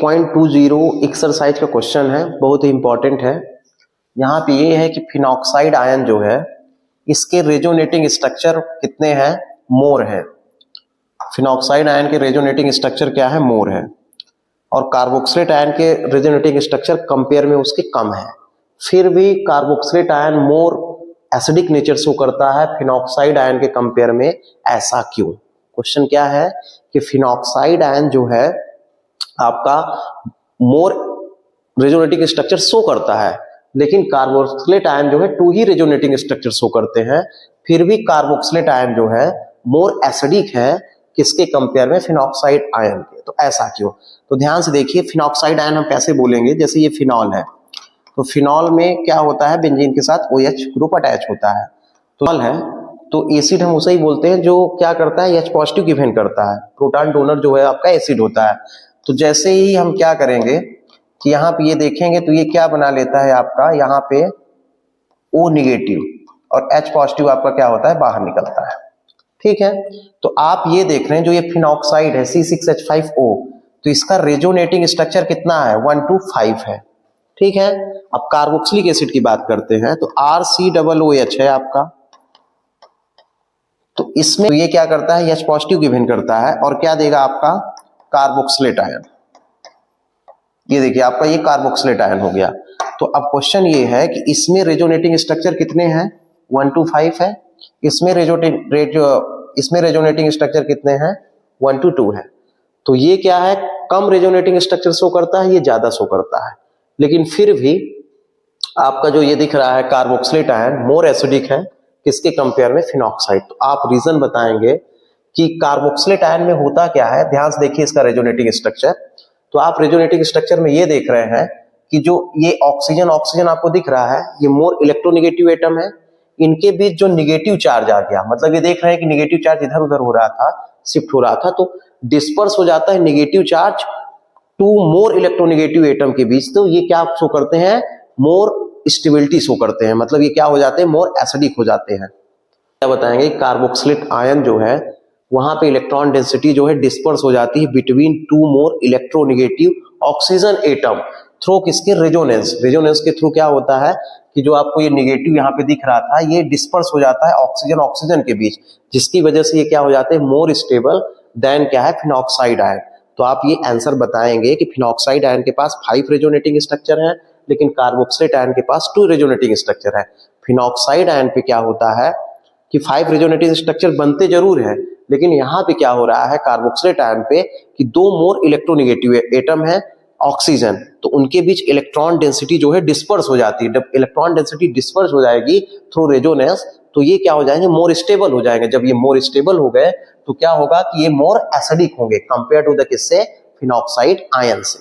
8.20 exercise का question है, बहुत ही इंपॉर्टेंट है। यहाँ पे ये है कि फिनॉक्साइड आयन जो है इसके रेजोनेटिंग स्ट्रक्चर कितने हैं, मोर है। फिनॉक्साइड आयन के रेजोनेटिंग स्ट्रक्चर क्या है, मोर है। और कार्बोक्सिलेट आयन के रेजोनेटिंग स्ट्रक्चर कंपेयर में उसके कम है। फिर भी carboxylate ion more acidic nature show करता है फिनॉक्साइड आयन के कंपेयर में, ऐसा क्यों? क्वेश्चन क्या है कि फिनॉक्साइड आयन जो है आपका मोर रेजोनेटिंग स्ट्रक्चर शो करता है, लेकिन कार्बोक्सिलेट आयन जो है 2 ही रेजोनेटिंग स्ट्रक्चर शो करते हैं। फिर भी कार्बोक्सिलेट आयन जो है मोर एसिडिक है किसके कंपेयर में, फिनॉक्साइड आयन के। तो ऐसा क्यों? तो ध्यान से देखिए, फिनॉक्साइड आयन हम कैसे बोलेंगे, जैसे ये फिनॉल है तो फिनॉल में क्या होता है, बेंजीन के साथ OH ग्रुप अटैच होता है। तो फिनॉल है तो एसिड हम उसे ही बोलते हैं जो क्या करता है, H पॉजिटिव गिवन करता है। प्रोटॉन डोनर जो है आपका एसिड होता है। तो जैसे ही हम क्या करेंगे कि यहाँ पे ये देखेंगे तो ये क्या बना लेता है आपका, यहाँ पे O निगेटिव और H पॉजिटिव आपका क्या होता है, बाहर निकलता है। ठीक है, तो आप ये देख रहे हैं जो ये फिनॉक्साइड है C6H5O, तो इसका रेजोनेटिंग स्ट्रक्चर कितना है, 1 to 5 है। ठीक है, अब कार्बोक्सिलिक एसिड की बात करते हैं तो RCOOH है आपका। तो इसमें ये क्या करता है, H पॉजिटिव गिवन करता है और क्या देगा आपका, कार्बोक्सिलेट आयन। ये देखिए आपका ये कार्बोक्सिलेट आयन हो गया। तो अब क्वेश्चन ये है कि इसमें रेजोनेटिंग स्ट्रक्चर कितने हैं, 1 to 5 है। इसमें रेजोनेटिंग स्ट्रक्चर कितने हैं, 1 to 2 है। तो ये क्या है, कम रेजोनेटिंग स्ट्रक्चर शो करता है, ये ज्यादा शो करता है। लेकिन फिर भी आपका जो ये दिख रहा है कार्बोक्सिलेट आयन मोर एसिडिक है किसके कंपेयर में, फिनॉक्साइड। तो आप रीजन बताएंगे कि कार्बोक्सिलेट आयन में होता क्या है। ध्यान से देखिए इसका रेजोनेटिंग स्ट्रक्चर। तो आप रेजोनेटिंग स्ट्रक्चर में ये देख रहे हैं कि जो ये ऑक्सीजन आपको दिख रहा है, ये मोर इलेक्ट्रोनेगेटिव एटम है। इनके बीच जो निगेटिव चार्ज आ गया, मतलब ये देख रहे हैं कि निगेटिव चार्ज इधर उधर हो रहा था, शिफ्ट हो रहा था, तो डिस्पर्स हो जाता है negative charge 2 more electronegative atom के बीच। तो ये क्या शो करते हैं, मोर स्टेबिलिटी शो करते हैं, मतलब ये क्या हो जाते हैं, मोर एसिडिक हो जाते हैं। क्या बताएंगे, कार्बोक्सिलेट आयन जो है वहां पे इलेक्ट्रॉन डेंसिटी जो है डिस्पर्स हो जाती है between 2 more electronegative oxygen atom through किसके, रेजोनेंस के थ्रू क्या होता है कि जो आपको ये नेगेटिव यहाँ पे दिख रहा था, ये डिस्पर्स हो जाता है ऑक्सीजन के बीच, जिसकी वजह से ये क्या हो जाते हैं, मोर स्टेबल देन क्या है, फिनॉक्साइड आयन। तो आप ये आंसर बताएंगे कि फिनॉक्साइड आयन के पास 5 रेजोनेटिंग स्ट्रक्चर है, लेकिन कार्बोक्सिलेट आयन के पास 2 रेजोनेटिंग स्ट्रक्चर है। फिनॉक्साइड आयन पे क्या होता है कि 5 रेजोनेटिंग स्ट्रक्चर बनते जरूर है, लेकिन यहाँ पे क्या हो रहा है कार्बोक्सिलेट आयन पे कि 2 मोर इलेक्ट्रोनेगेटिव एटम है ऑक्सीजन, तो उनके बीच इलेक्ट्रॉन डेंसिटी जो है डिस्पर्स हो जाती है। जब इलेक्ट्रॉन डेंसिटी डिस्पर्स हो जाएगी थ्रू रेजोनेंस, तो ये क्या हो जाएंगे, मोर स्टेबल हो जाएंगे। जब ये मोर स्टेबल हो गए तो क्या होगा कि ये मोर एसिडिक होंगे कंपेयर टू द किससे, फिनॉक्साइड आयन से।